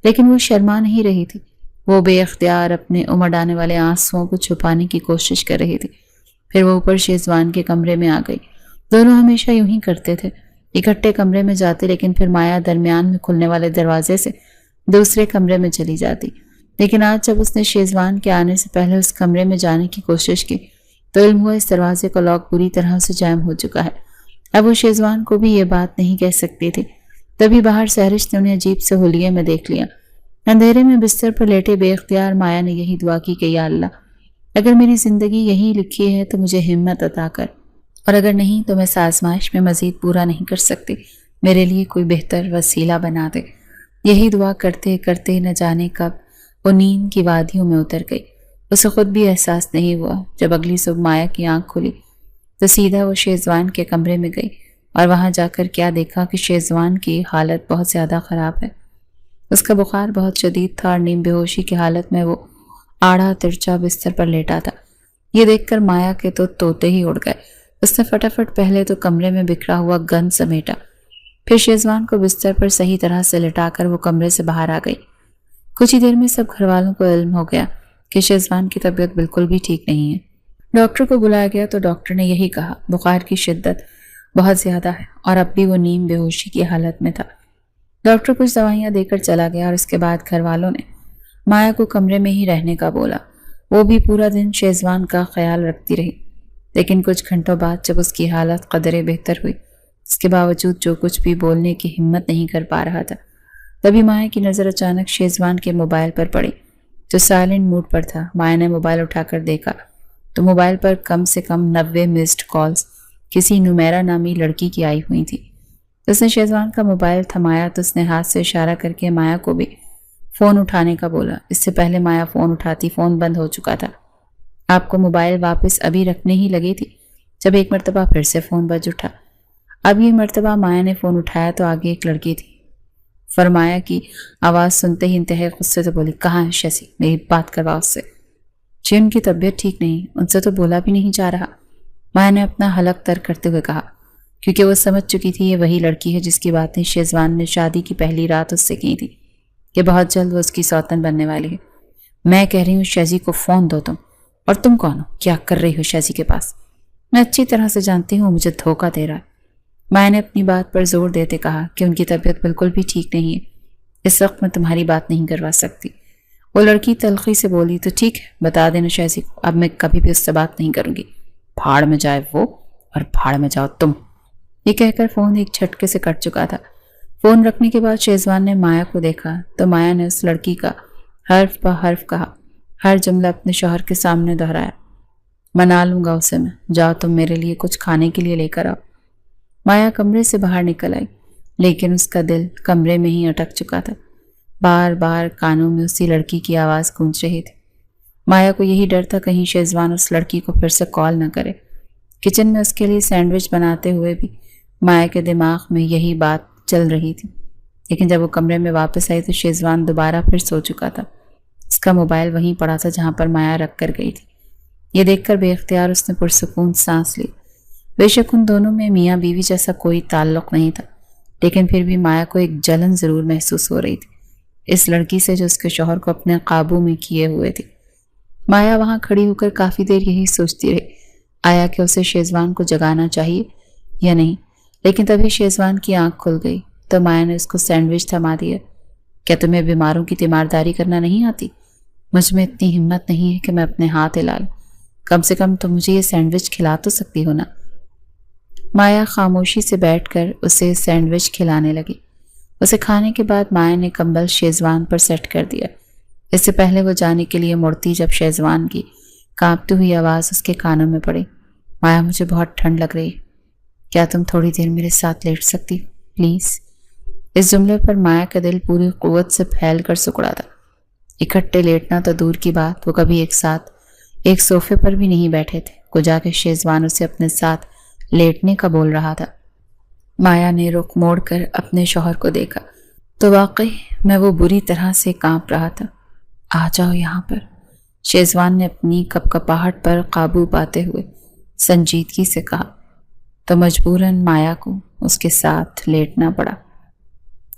Speaker 1: لیکن وہ شرما نہیں رہی تھی۔ وہ بے اختیار اپنے امڑ آنے والے آنسوؤں کو چھپانے کی کوشش کر رہی تھی۔ پھر وہ اوپر شیزوان کے کمرے میں آ گئی۔ دونوں ہمیشہ یوں ہی کرتے تھے، اکٹھے کمرے میں جاتے، لیکن پھر مایا درمیان میں کھلنے والے دروازے سے دوسرے کمرے میں چلی جاتی۔ لیکن آج جب اس نے شیزوان کے آنے سے پہلے اس کمرے میں جانے کی کوشش کی تو علم ہوا اس دروازے کا لاک پوری طرح سے جام ہو چکا ہے۔ اب وہ شیزوان کو بھی یہ بات نہیں کہہ سکتی تھی۔ تبھی باہر سحرش نے انہیں عجیب سے حلیے میں دیکھ لیا۔ اندھیرے میں بستر پر لیٹے بے اختیار مایا نے یہی دعا کی کہ یا اللہ، اگر میری زندگی یہی لکھی ہے تو مجھے ہمت عطا کر، اور اگر نہیں تو میں اس آزمائش میں مزید پورا نہیں کر سکتی، میرے لیے کوئی بہتر وسیلہ بنا دے۔ یہی دعا کرتے کرتے نہ جانے کب وہ نیند کی وادیوں میں اتر گئی۔ اسے خود بھی احساس نہیں ہوا۔ جب اگلی صبح مایا کی آنکھ کھلی تو سیدھا وہ شیزوان کے کمرے میں گئی اور وہاں جا کر کیا دیکھا کہ شیزوان کی حالت بہت زیادہ خراب ہے۔ اس کا بخار بہت شدید تھا اور نیم بے ہوشی کی حالت میں وہ آڑھا ترچا بستر پر لیٹا تھا۔ یہ دیکھ کر مایا کے تو طوطے ہی اڑ گئے۔ اس نے فٹافٹ پہلے تو کمرے میں بکھرا ہوا گند سمیٹا، پھر شیزوان کو بستر پر صحیح طرح سے لٹا کر وہ کمرے سے باہر آ گئی۔ کچھ ہی دیر میں سب گھر والوں کو علم ہو گیا کہ شیزوان کی طبیعت بالکل بھی ٹھیک نہیں ہے۔ ڈاکٹر کو بلایا گیا تو ڈاکٹر نے یہی کہا، بخار کی شدت بہت زیادہ ہے اور اب بھی وہ نیم بے ہوشی کی حالت میں تھا۔ ڈاکٹر کچھ دوائیاں دے کر چلا گیا اور اس کے بعد گھر والوں نے مایا کو کمرے میں ہی رہنے کا بولا۔ وہ بھی پورا دن شیزوان کا خیال رکھتی رہی، لیکن کچھ گھنٹوں بعد جب اس کی حالت قدرے بہتر ہوئی، اس کے باوجود جو کچھ بھی بولنے کی ہمت نہیں کر پا رہا تھا، تبھی مایا کی نظر اچانک شیزوان کے موبائل پر پڑی جو سائلنٹ موڈ پر تھا۔ مایا نے موبائل اٹھا کر دیکھا تو موبائل پر کم سے کم 90 مسڈ کالز کسی نمیرا نامی لڑکی کی آئی ہوئی تھی۔ اس نے شیزوان کا موبائل تھمایا تو اس نے ہاتھ سے اشارہ کر کے مایا کو بھی فون اٹھانے کا بولا۔ اس سے پہلے مایا فون اٹھاتی فون بند ہو چکا تھا۔ آپ کو موبائل واپس ابھی رکھنے ہی لگی تھی جب ایک مرتبہ پھر سے فون بج اٹھا۔ اب یہ مرتبہ مایا نے فون اٹھایا تو آگے ایک لڑکی تھی۔ فرمایا کی آواز سنتے ہی انتہائی غصے سے بولی، کہاں ہے شیسی؟ میری بات کروا اس سے۔ جی ان کی طبیعت ٹھیک نہیں، ان سے تو بولا بھی نہیں جا رہا، مایا نے اپنا حلق تر کرتے ہوئے کہا، کیونکہ وہ سمجھ چکی تھی یہ وہی لڑکی ہے جس کی باتیں شیزوان نے شادی کی پہلی رات اس سے کی تھی کہ بہت جلد وہ اس کی سوتن بننے والی ہے۔ میں کہہ رہی ہوں شیزی کو فون دو تم، اور تم کون ہو؟ کیا کر رہی ہو شیزی کے پاس؟ میں اچھی طرح سے جانتی ہوں مجھے دھوکہ دے رہا ہے۔ مایا نے اپنی بات پر زور دیتے کہا کہ ان کی طبیعت بالکل بھی ٹھیک نہیں ہے، اس وقت میں تمہاری بات نہیں کروا سکتی۔ وہ لڑکی تلخی سے بولی، تو ٹھیک ہے بتا دینا شیزی کو، اب میں کبھی بھی اس سے بات نہیں کروں گی۔ بھاڑ میں جائے وہ اور بھاڑ میں جاؤ تم۔ یہ کہہ کر فون ایک جھٹکے سے کٹ چکا تھا۔ فون رکھنے کے بعد شیزوان نے مایا کو دیکھا تو مایا نے اس لڑکی کا حرف بہ حرف کہا، ہر جملہ اپنے شوہر کے سامنے دہرایا۔ منا لوں گا اسے میں، جاؤ تم میرے لیے کچھ کھانے کے لیے لے کر آؤ۔ مایا کمرے سے باہر نکل آئی، لیکن اس کا دل کمرے میں ہی اٹک چکا تھا۔ بار بار کانوں میں اسی لڑکی کی آواز گونج رہی تھی۔ مایا کو یہی ڈر تھا کہیں شیزوان اس لڑکی کو پھر سے کال نہ کرے۔ کچن میں اس کے لیے سینڈوچ بناتے ہوئے بھی مایا کے دماغ میں یہی بات چل رہی تھی، لیکن جب وہ کمرے میں واپس آئی تو شیزوان دوبارہ پھر سو چکا تھا۔ اس کا موبائل وہیں پڑا تھا جہاں پر مایا رکھ کر گئی تھی۔ یہ دیکھ کر بے اختیار اس نے پرسکون سانس لی۔ بے شک ان دونوں میں میاں بیوی جیسا کوئی تعلق نہیں تھا، لیکن پھر بھی مایا کو ایک جلن ضرور محسوس ہو رہی تھی اس لڑکی سے جو اس کے شوہر کو اپنے قابو میں کیے ہوئے تھی۔ مایا وہاں کھڑی ہو کر کافی دیر یہی سوچتی رہی، آیا کہ اسے شیزوان کو جگانا چاہیے یا نہیں، لیکن تبھی شیزوان کی آنکھ کھل گئی تو مایا نے اس کو سینڈوچ تھما دیا۔ کیا تمہیں بیماروں کی تیمارداری کرنا نہیں آتی؟ مجھ میں اتنی ہمت نہیں ہے کہ میں اپنے ہاتھ ہلا لوں، کم سے کم تم مجھے یہ سینڈوچ کھلا تو سکتی ہو نا۔ مایا خاموشی سے بیٹھ کر اسے سینڈوچ کھلانے لگی۔ اسے کھانے کے بعد مایا نے کمبل شیزوان پر سیٹ کر دیا۔ اس سے پہلے وہ جانے کے لیے مڑتی جب شیزوان کی کانپتی ہوئی آواز اس کے کانوں میں پڑی، مایا مجھے بہت ٹھنڈ لگ رہی ہے، کیا تم تھوڑی دیر میرے ساتھ لیٹ سکتی ہو پلیز؟ اس جملے پر مایا کا دل پوری قوت سے پھیل کر سکڑا تھا۔ اکٹھے لیٹنا تو دور کی بات، وہ کبھی ایک ساتھ ایک صوفے پر بھی نہیں بیٹھے تھے، کجا کے شیزوان اسے اپنے ساتھ لیٹنے کا بول رہا تھا۔ مایا نے رخ موڑ کر اپنے شوہر کو دیکھا تو واقعی میں وہ بری طرح سے کانپ رہا تھا۔ آ جاؤ یہاں پر، شیزوان نے اپنی کپکپاہٹ پر قابو پاتے ہوئے سنجیدگی سے کہا، تو مجبوراً مایا کو اس کے ساتھ لیٹنا پڑا۔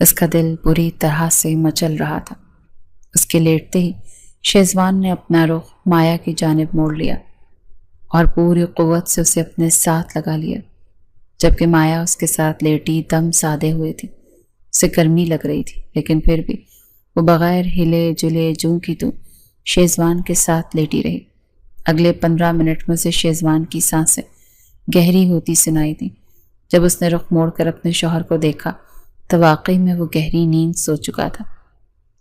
Speaker 1: اس کا دل بری طرح سے مچل رہا تھا۔ اس کے لیٹتے ہی شیزوان نے اپنا رخ مایا کی جانب موڑ لیا اور پوری قوت سے اسے اپنے ساتھ لگا لیا، جبکہ مایا اس کے ساتھ لیٹی دم سادے ہوئے تھی۔ اسے گرمی لگ رہی تھی، لیکن پھر بھی وہ بغیر ہلے جلے جوں کی توں شیزوان کے ساتھ لیٹی رہی۔ اگلے 15 منٹ میں اسے شیزوان کی سانسیں گہری ہوتی سنائی دیں۔ جب اس نے رخ موڑ کر اپنے شوہر کو دیکھا تو واقعی میں وہ گہری نیند سو چکا تھا،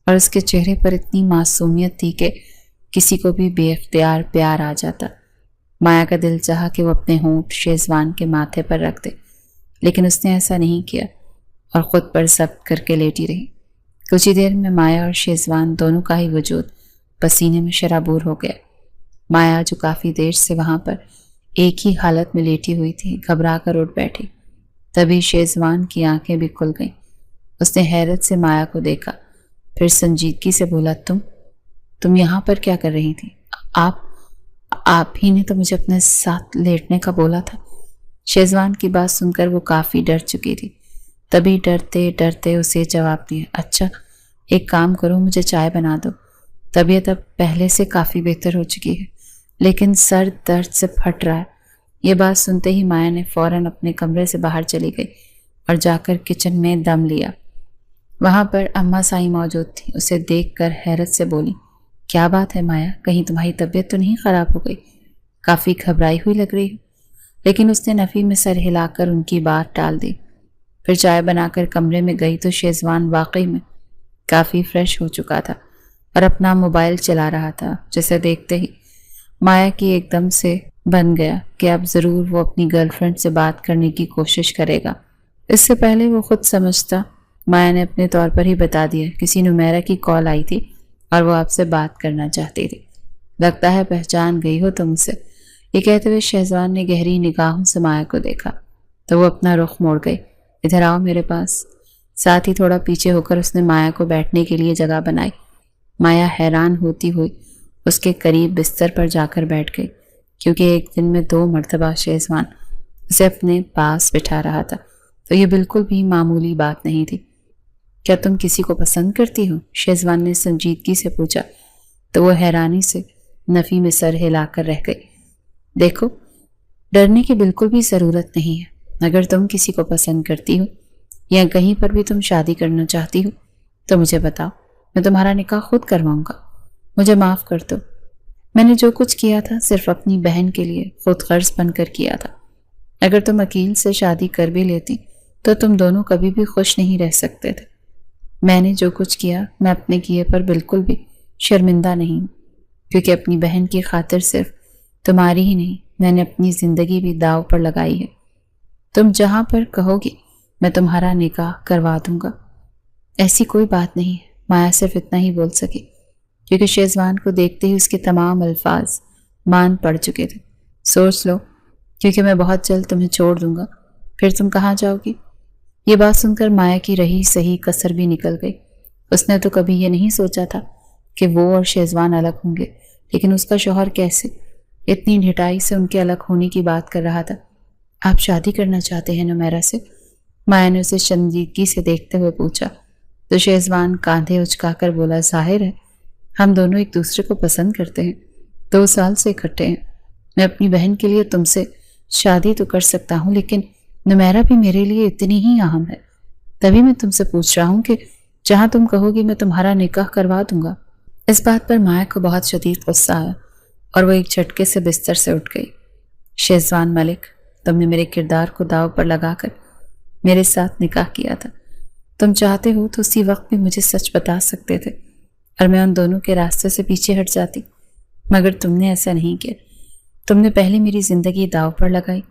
Speaker 1: اور اس کے چہرے پر اتنی معصومیت تھی کہ کسی کو بھی بے اختیار پیار آ جاتا۔ مایا کا دل چاہا کہ وہ اپنے ہونٹ شیزوان کے ماتھے پر رکھ دے، لیکن اس نے ایسا نہیں کیا اور خود پر ضبط کر کے لیٹی رہی۔ کچھ ہی دیر میں مایا اور شیزوان دونوں کا ہی وجود پسینے میں شرابور ہو گیا۔ مایا جو کافی دیر سے وہاں پر ایک ہی حالت میں لیٹی ہوئی تھی، گھبرا کر اٹھ بیٹھی۔ تبھی شیزوان کی آنکھیں بھی کھل گئیں۔ اس نے حیرت سے مایا کو دیکھا، پھر سنجیدگی سے بولا، تم یہاں پر کیا کر رہی تھی؟ آپ ہی نے تو مجھے اپنے ساتھ لیٹنے کا بولا تھا۔ شیزوان کی بات سن کر وہ کافی ڈر چکی تھی، تبھی ڈرتے ڈرتے اسے جواب دیا، اچھا ایک کام کرو، مجھے چائے بنا دو۔ طبیعت اب پہلے سے کافی بہتر ہو چکی ہے، لیکن سر درد سے پھٹ رہا ہے۔ یہ بات سنتے ہی مایا نے فوراً اپنے کمرے سے باہر چلی گئی اور جا کر کچن میں دم لیا۔ وہاں پر اماں سائی موجود تھی۔ اسے دیکھ کر حیرت سے بولی، کیا بات ہے مایا، کہیں تمہاری طبیعت تو نہیں خراب ہو گئی؟ کافی گھبرائی ہوئی لگ رہی ہو۔ لیکن اس نے نفی میں سر ہلا کر ان کی بات ٹال دی۔ پھر چائے بنا کر کمرے میں گئی تو شیزوان واقعی میں کافی فریش ہو چکا تھا اور اپنا موبائل چلا رہا تھا، جسے دیکھتے ہی مایا کی ایک دم سے بن گیا کہ اب ضرور وہ اپنی گرل فرینڈ سے بات کرنے کی کوشش کرے گا۔ اس سے پہلے وہ خود سمجھتا، مایا نے اپنے طور پر ہی بتا دیا، کسی نمیرہ کی کال آئی تھی اور وہ آپ سے بات کرنا چاہتی تھی۔ لگتا ہے پہچان گئی ہو تم سے۔ یہ کہتے ہوئے شیزوان نے گہری نگاہوں سے مایا کو دیکھا تو وہ اپنا رخ موڑ گئی، ادھر آؤ میرے پاس۔ ساتھ ہی تھوڑا پیچھے ہو کر اس نے مایا کو بیٹھنے کے لیے جگہ بنائی۔ مایا حیران ہوتی ہوئی اس کے قریب بستر پر جا کر بیٹھ گئی، کیونکہ ایک دن میں 2 مرتبہ شیزوان اسے اپنے پاس بٹھا رہا تھا، تو یہ بالکل بھی معمولی بات نہیں تھی۔ کیا تم کسی کو پسند کرتی ہو؟ شیزوان نے سنجیدگی سے پوچھا تو وہ حیرانی سے نفی میں سر ہلا کر رہ گئی۔ دیکھو، ڈرنے کی بالکل بھی ضرورت نہیں ہے۔ اگر تم کسی کو پسند کرتی ہو یا کہیں پر بھی تم شادی کرنا چاہتی ہو تو مجھے بتاؤ، میں تمہارا نکاح خود کرواؤں گا۔ مجھے معاف کر دو، میں نے جو کچھ کیا تھا صرف اپنی بہن کے لیے خود غرض بن کر کیا تھا۔ اگر تم عقیل سے شادی کر بھی لیتی تو تم دونوں کبھی بھی خوش نہیں رہ سکتے تھے۔ میں نے جو کچھ کیا، میں اپنے کیے پر بالکل بھی شرمندہ نہیں ہوں، کیونکہ اپنی بہن کی خاطر صرف تمہاری ہی نہیں، میں نے اپنی زندگی بھی داؤ پر لگائی ہے۔ تم جہاں پر کہو گی میں تمہارا نکاح کروا دوں گا۔ ایسی کوئی بات نہیں ہے، مایا صرف اتنا ہی بول سکی، کیونکہ شیزوان کو دیکھتے ہی اس کے تمام الفاظ مان پڑ چکے تھے۔ سوچ لو، کیونکہ میں بہت جلد تمہیں چھوڑ دوں گا، پھر تم کہاں جاؤ گی؟ یہ بات سن کر مایا کی رہی صحیح کسر بھی نکل گئی۔ اس نے تو کبھی یہ نہیں سوچا تھا کہ وہ اور شیزوان الگ ہوں گے، لیکن اس کا شوہر کیسے اتنی ڈھٹائی سے ان کے الگ ہونے کی بات کر رہا تھا۔ آپ شادی کرنا چاہتے ہیں نمیرہ سے؟ مایا نے اسے سنجیدگی سے دیکھتے ہوئے پوچھا تو شیزوان کاندھے اچکا کر بولا، ظاہر ہے ہم دونوں ایک دوسرے کو پسند کرتے ہیں، 2 سال سے اکٹھے ہیں۔ میں اپنی بہن کے لیے تم سے شادی تو کر سکتا ہوں، لیکن نمیرہ بھی میرے لیے اتنی ہی اہم ہے۔ تبھی میں تم سے پوچھ رہا ہوں کہ جہاں تم کہو گی میں تمہارا نکاح کروا دوں گا۔ اس بات پر مایا کو بہت شدید غصہ آیا اور وہ ایک جھٹکے سے بستر سے اٹھ گئی۔ شہزوان ملک، تم نے میرے کردار کو داؤ پر لگا کر میرے ساتھ نکاح کیا تھا۔ تم چاہتے ہو تو اسی وقت بھی مجھے سچ بتا سکتے تھے اور میں ان دونوں کے راستے سے پیچھے ہٹ جاتی، مگر تم نے ایسا نہیں کیا۔ تم نے پہلے میری زندگی داؤ پر لگائی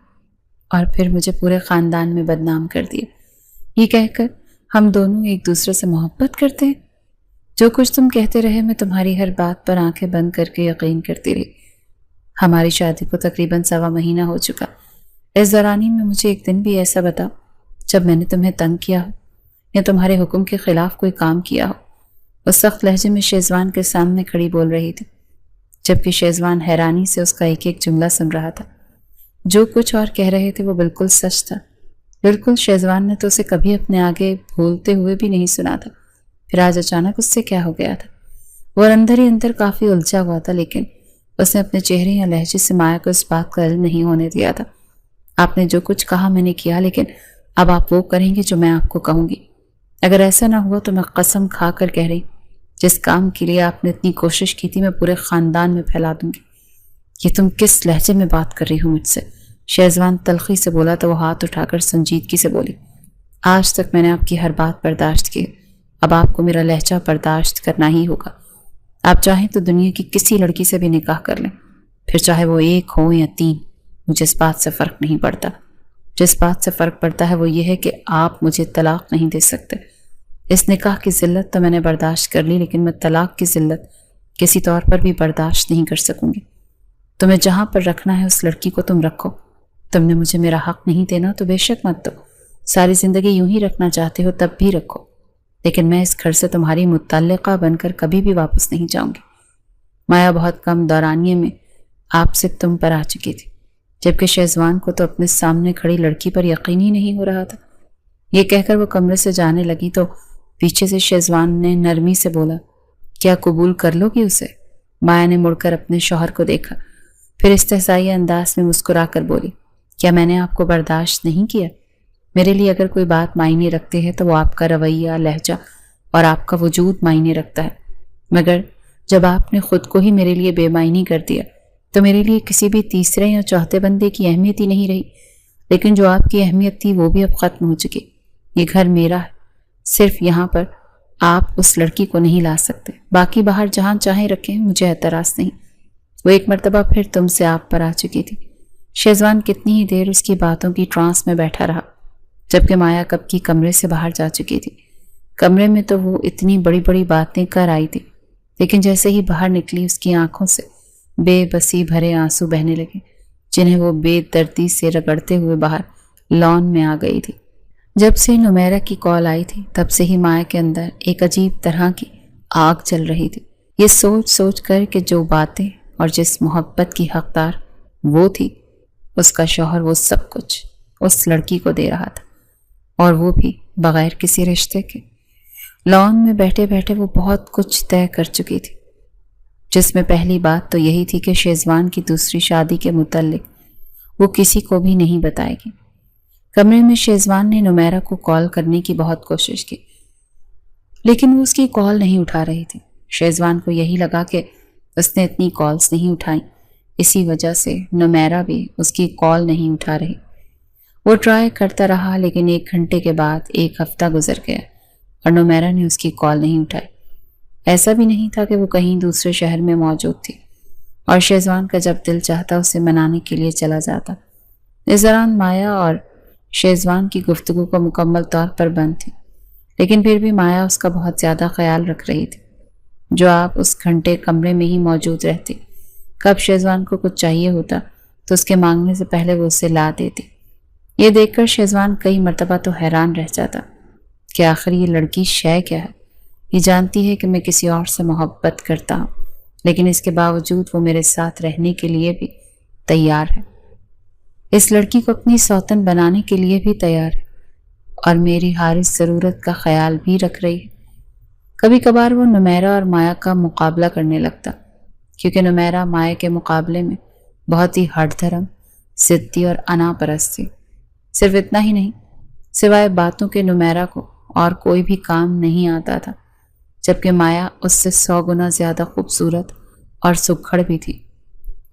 Speaker 1: اور پھر مجھے پورے خاندان میں بدنام کر دیا، یہ کہہ کر ہم دونوں ایک دوسرے سے محبت کرتے ہیں۔ جو کچھ تم کہتے رہے میں تمہاری ہر بات پر آنکھیں بند کر کے یقین کرتی رہی۔ ہماری شادی کو تقریباً 1.25 مہینہ ہو چکا۔ اس دورانی میں مجھے ایک دن بھی ایسا بتاؤ جب میں نے تمہیں تنگ کیا ہو یا تمہارے حکم کے خلاف کوئی کام کیا ہو۔ وہ سخت لہجے میں شہزوان کے سامنے کھڑی بول رہی تھی، جبکہ شہزوان حیرانی سے اس کا ایک ایک جملہ سن رہا تھا۔ جو کچھ اور کہہ رہے تھے وہ بالکل سچ تھا۔ بالکل شہزوان نے تو اسے کبھی اپنے آگے بھولتے ہوئے بھی نہیں سنا تھا، پھر آج اچانک اس سے کیا ہو گیا تھا؟ وہ اندر ہی اندر کافی الجھا ہوا تھا، لیکن اس نے اپنے چہرے یا لہجے سے مایا کو اس بات کا علم نہیں ہونے دیا تھا۔ آپ نے جو کچھ کہا میں نے کیا، لیکن اب آپ وہ کریں گے جو میں آپ کو کہوں گی۔ اگر ایسا نہ ہوا تو میں قسم کھا کر کہہ رہی، جس کام کے لیے آپ نے اتنی کوشش کی تھی میں پورے خاندان میں پھیلا دوں گی۔ یہ تم کس لہجے میں بات کر رہی ہو مجھ سے؟ شہزوان تلخی سے بولا تو وہ ہاتھ اٹھا کر سنجیدگی سے بولی، آج تک میں نے آپ کی ہر بات برداشت کی، اب آپ کو میرا لہجہ برداشت کرنا ہی ہوگا۔ آپ چاہیں تو دنیا کی کسی لڑکی سے بھی نکاح کر لیں، پھر چاہے وہ 1 ہو یا 3، مجھے اس بات سے فرق نہیں پڑتا۔ جس بات سے فرق پڑتا ہے وہ یہ ہے کہ آپ مجھے طلاق نہیں دے سکتے۔ اس نکاح کی ذلت تو میں نے برداشت کر لی، لیکن میں طلاق کی ذلت کسی طور پر بھی برداشت نہیں کر سکوں گی۔ تمہیں جہاں پر رکھنا ہے اس لڑکی کو تم رکھو۔ تم نے مجھے میرا حق نہیں دینا تو بے شک مت دو، ساری زندگی یوں ہی رکھنا چاہتے ہو تب بھی رکھو، لیکن میں اس گھر سے تمہاری متعلقہ بن کر کبھی بھی واپس نہیں جاؤں گی۔ مایا بہت کم دورانیے میں آپ سے تم پر آ چکی تھی، جبکہ شہزوان کو تو اپنے سامنے کھڑی لڑکی پر یقین ہی نہیں ہو رہا تھا۔ یہ کہہ کر وہ کمرے سے جانے لگی تو پیچھے سے شہزوان نے نرمی سے بولا، کیا قبول کر لو گی اسے؟ مایا نے مڑ کر اپنے شوہر کو دیکھا، پھر استحصائی انداز میں مسکرا کر بولی، کیا میں نے آپ کو برداشت نہیں کیا؟ میرے لیے اگر کوئی بات معنی رکھتے ہے تو وہ آپ کا رویہ، لہجہ اور آپ کا وجود معنی رکھتا ہے، مگر جب آپ نے خود کو ہی میرے لیے بے معنی کر دیا تو میرے لیے کسی بھی تیسرے یا چوتھے بندے کی اہمیت ہی نہیں رہی۔ لیکن جو آپ کی اہمیت تھی وہ بھی اب ختم ہو چکی۔ یہ گھر میرا ہے، صرف یہاں پر آپ اس لڑکی کو نہیں لا سکتے، باقی باہر جہاں چاہیں رکھیں، مجھے اعتراض نہیں۔ وہ ایک مرتبہ پھر تم سے آپ پر آ چکی تھی۔ شہزوان کتنی ہی دیر اس کی باتوں کی ٹرانس میں بیٹھا رہا، جبکہ مایا کب کی کمرے سے باہر جا چکی تھی۔ کمرے میں تو وہ اتنی بڑی بڑی باتیں کر آئی تھی، لیکن جیسے ہی باہر نکلی اس کی آنکھوں سے بے بسی بھرے آنسو بہنے لگے، جنہیں وہ بے دردی سے رگڑتے ہوئے باہر لان میں آ گئی تھی۔ جب سے نمیرہ کی کال آئی تھی تب سے ہی مایا کے اندر ایک عجیب طرح کی آگ چل رہی تھی، یہ سوچ سوچ کر کہ جو باتیں اور جس محبت کی حقدار وہ تھی، اس کا شوہر وہ سب کچھ اس لڑکی کو دے رہا تھا، اور وہ بھی بغیر کسی رشتے کے۔ لان میں بیٹھے بیٹھے وہ بہت کچھ طے کر چکی تھی، جس میں پہلی بات تو یہی تھی کہ شہزوان کی دوسری شادی کے متعلق وہ کسی کو بھی نہیں بتائے گی۔ کمرے میں شہزوان نے نمیرہ کو کال کرنے کی بہت کوشش کی، لیکن وہ اس کی کال نہیں اٹھا رہی تھی۔ شہزوان کو یہی لگا کہ اس نے اتنی کالز نہیں اٹھائیں، اسی وجہ سے نمیرہ بھی اس کی کال نہیں اٹھا رہی۔ وہ ٹرائی کرتا رہا، لیکن 1 گھنٹے کے بعد 1 ہفتہ گزر گیا اور نمیرہ نے اس کی کال نہیں اٹھائی۔ ایسا بھی نہیں تھا کہ وہ کہیں دوسرے شہر میں موجود تھی، اور شہزوان کا جب دل چاہتا اسے منانے کے لیے چلا جاتا۔ اس دوران مایا اور شہزوان کی گفتگو کو مکمل طور پر بند تھی، لیکن پھر بھی مایا اس کا بہت زیادہ خیال رکھ رہی تھی۔ جو آپ اس گھنٹے کمرے میں ہی موجود رہتی، کب شہزوان کو کچھ چاہیے ہوتا تو اس کے مانگنے سے پہلے وہ اسے لا دیتی۔ یہ دیکھ کر شہزوان کئی مرتبہ تو حیران رہ جاتا کہ آخر یہ لڑکی شے کیا ہے۔ یہ جانتی ہے کہ میں کسی اور سے محبت کرتا ہوں، لیکن اس کے باوجود وہ میرے ساتھ رہنے کے لیے بھی تیار ہے، اس لڑکی کو اپنی سوتن بنانے کے لیے بھی تیار ہے، اور میری ہر اس ضرورت کا خیال بھی رکھ رہی ہے۔ کبھی کبھار وہ نمیرہ اور مایا کا مقابلہ کرنے لگتا، کیونکہ نمیرہ مایا کے مقابلے میں بہت ہی ہٹ دھرم، ضدی اور انا پرست تھی۔ صرف اتنا ہی نہیں، سوائے باتوں کے نمیرہ کو اور کوئی بھی کام نہیں آتا تھا۔ جبکہ مایا اس سے 100 گنا زیادہ خوبصورت اور سکھڑ بھی تھی۔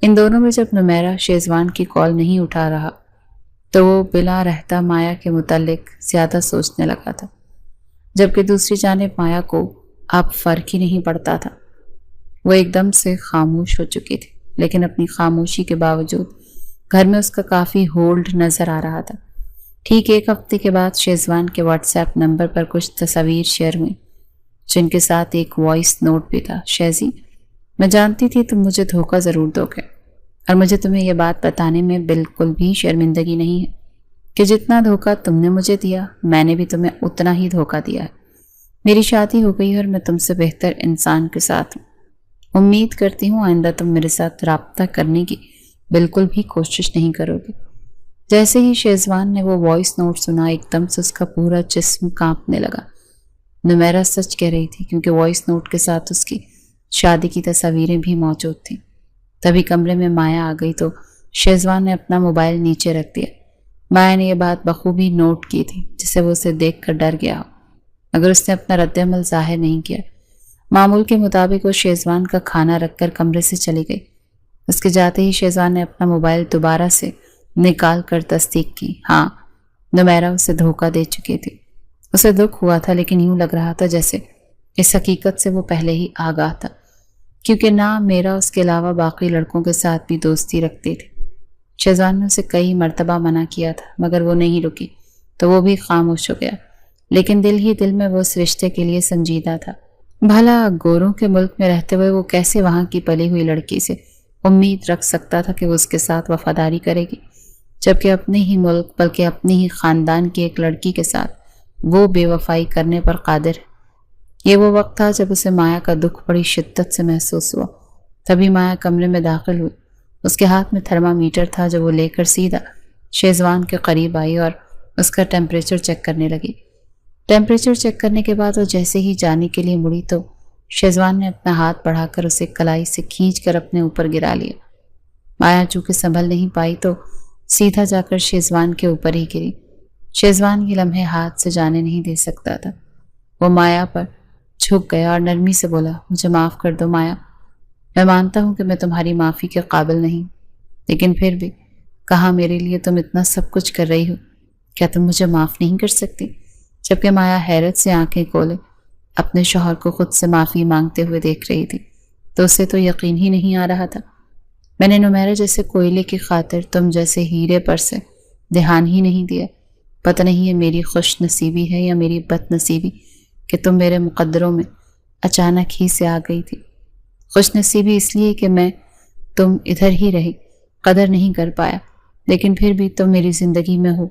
Speaker 1: ان دونوں میں جب نمیرہ شیزوان کی کال نہیں اٹھا رہا تو وہ بلا رہتا مایا کے متعلق زیادہ سوچنے لگا تھا، جبکہ دوسری جانب مایا کو اب فرق ہی نہیں پڑتا تھا۔ وہ ایک دم سے خاموش ہو چکی تھی، لیکن اپنی خاموشی کے باوجود گھر میں اس کا کافی ہولڈ نظر آ رہا تھا۔ ٹھیک 1 ہفتے کے بعد شیزوان کے واٹس ایپ نمبر پر کچھ تصاویر شیئر ہوئیں، جن کے ساتھ ایک وائس نوٹ بھی تھا۔ شیزی، میں جانتی تھی تم مجھے دھوکہ ضرور دو گے، اور مجھے تمہیں یہ بات بتانے میں بالکل بھی شرمندگی نہیں ہے کہ جتنا دھوکہ تم نے مجھے دیا، میں نے بھی تمہیں اتنا ہی دھوکہ دیا ہے۔ میری شادی ہو گئی اور میں تم سے بہتر انسان کے ساتھ ہوں۔ امید کرتی ہوں آئندہ تم میرے ساتھ رابطہ کرنے کی بالکل بھی کوشش نہیں کرو گے۔ جیسے ہی شیزوان نے وہ وائس نوٹ سنا، ایک دم سے اس کا پورا جسم کانپنے لگا۔ نمیرہ سچ کہہ رہی تھی، کیونکہ وائس نوٹ کے ساتھ اس کی شادی کی تصاویریں بھی موجود تھیں۔ تبھی کمرے میں مایا آ گئی تو شیزوان نے اپنا موبائل نیچے رکھ دیا۔ مایا نے یہ بات بخوبی نوٹ کی تھی، جسے وہ اسے دیکھ کر ڈر گیا ہو، مگر اس نے اپنا رد عمل ظاہر نہیں کیا۔ معمول کے مطابق وہ شیزوان کا کھانا رکھ کر کمرے سے چلی گئی۔ اس کے جاتے ہی شیزوان نے اپنا موبائل دوبارہ سے نکال کر تصدیق کی۔ ہاں، نمیرہ اسے دھوکہ دے چکی تھی۔ اسے دکھ ہوا تھا، لیکن یوں لگ رہا تھا جیسے اس حقیقت سے وہ پہلے ہی آگاہ تھا، کیونکہ نہ میرا اس کے علاوہ باقی لڑکوں کے ساتھ بھی دوستی رکھتی تھی۔ شیزوان نے اسے کئی مرتبہ منع کیا تھا، مگر وہ نہیں رکی تو وہ بھی خاموش ہو گیا، لیکن دل ہی دل میں وہ اس رشتے کے لیے سنجیدہ تھا۔ بھلا گوروں کے ملک میں رہتے ہوئے وہ کیسے وہاں کی پلی ہوئی لڑکی سے امید رکھ سکتا تھا کہ وہ اس کے ساتھ وفاداری کرے گی، جبکہ اپنے ہی ملک بلکہ اپنی ہی خاندان کی ایک لڑکی کے ساتھ وہ بے وفائی کرنے پر قادر ہے۔ یہ وہ وقت تھا جب اسے مایا کا دکھ بڑی شدت سے محسوس ہوا۔ تبھی مایا کمرے میں داخل ہوئی۔ اس کے ہاتھ میں تھرمامیٹر تھا، جو وہ لے کر سیدھا شیزوان کے قریب آئی اور اس کا ٹیمپریچر چیک کرنے لگی۔ ٹیمپریچر چیک کرنے کے بعد وہ جیسے ہی جانے کے لیے مڑی تو شیزوان نے اپنا ہاتھ بڑھا کر اسے کلائی سے کھینچ کر اپنے اوپر گرا لیا۔ مایا چونکہ سنبھل نہیں پائی تو سیدھا جا کر شیزوان کے اوپر ہی گری۔ شیزوان یہ لمحے ہاتھ سے جانے نہیں دے سکتا تھا۔ وہ مایا پر جھک گیا اور نرمی سے بولا، مجھے معاف کر دو مایا، میں مانتا ہوں کہ میں تمہاری معافی کے قابل نہیں، لیکن پھر بھی کہا میرے لیے تم اتنا سب کچھ کر رہی ہو، کیا تم مجھے معاف نہیں کر سکتی؟ جبکہ مایا حیرت سے آنکھیں کھولے اپنے شوہر کو خود سے معافی مانگتے ہوئے دیکھ رہی تھی تو اسے تو یقین ہی نہیں آ رہا تھا۔ میں نے نمیرہ جیسے کوئلے کی خاطر تم جیسے ہیرے پر سے دھیان ہی نہیں دیا۔ پتہ نہیں یہ میری خوش نصیبی ہے یا میری بد نصیبی کہ تم میرے مقدروں میں اچانک ہی سے آ گئی تھی۔ خوش نصیبی اس لیے کہ میں تم ادھر ہی رہی، قدر نہیں کر پایا، لیکن پھر بھی تم میری زندگی میں ہو،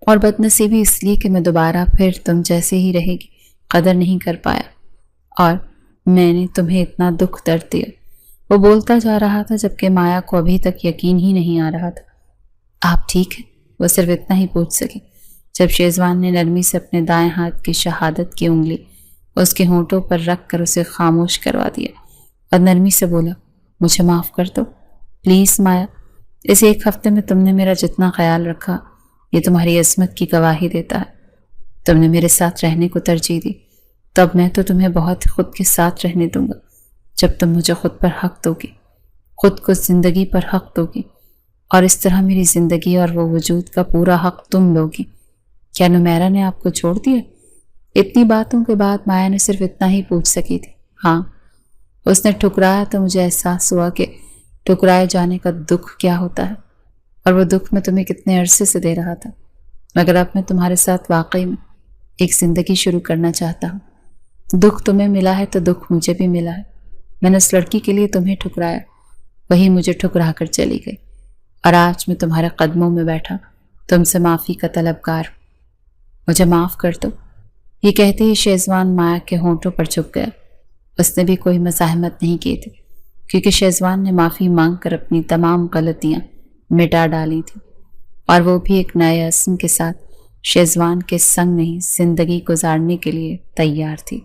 Speaker 1: اور بد نصیبی اس لیے کہ میں دوبارہ پھر تم جیسے ہی رہے گی، قدر نہیں کر پایا، اور میں نے تمہیں اتنا دکھ درد دیا۔ وہ بولتا جا رہا تھا جبکہ مایا کو ابھی تک یقین ہی نہیں آ رہا تھا۔ آپ ٹھیک ہے؟ وہ صرف اتنا ہی پوچھ سکی جب شیزوان نے نرمی سے اپنے دائیں ہاتھ کی شہادت کی انگلی اس کے ہونٹوں پر رکھ کر اسے خاموش کروا دیا اور نرمی سے بولا، مجھے معاف کر دو پلیز مایا، اس 1 ہفتے میں تم نے میرا جتنا خیال رکھا یہ تمہاری عظمت کی گواہی دیتا ہے۔ تم نے میرے ساتھ رہنے کو ترجیح دی، تب میں تو تمہیں بہت خود کے ساتھ رہنے دوں گا جب تم مجھے خود پر حق دو گی، خود کو زندگی پر حق دو گی، اور اس طرح میری زندگی اور وہ وجود کا پورا حق تم لو گی۔ کیا نمیرہ نے آپ کو چھوڑ دیا؟ اتنی باتوں کے بعد مایا نے صرف اتنا ہی پوچھ سکی تھی۔ ہاں، اس نے ٹھکرایا تو مجھے احساس ہوا کہ ٹھکرائے جانے کا دکھ کیا ہوتا ہے، اور وہ دکھ میں تمہیں کتنے عرصے سے دے رہا تھا، مگر اب میں تمہارے ساتھ واقعی میں ایک زندگی شروع کرنا چاہتا ہوں۔ دکھ تمہیں ملا ہے تو دکھ مجھے بھی ملا ہے۔ میں نے اس لڑکی کے لیے تمہیں ٹھکرایا، وہی مجھے ٹھکرا کر چلی گئی، اور آج میں تمہارے قدموں میں بیٹھا تم سے معافی کا طلبگار ہوں، مجھے معاف کر دو۔ یہ کہتے ہی شیزوان مایا کے ہونٹوں پر جھک گیا۔ اس نے بھی کوئی مزاحمت نہیں کی تھی، کیونکہ شیزوان نے معافی مانگ کر اپنی تمام غلطیاں مٹا ڈالی تھیں، اور وہ بھی ایک نئے عزم کے ساتھ شیزوان کے سنگ نہیں زندگی گزارنے کے لیے تیار تھی۔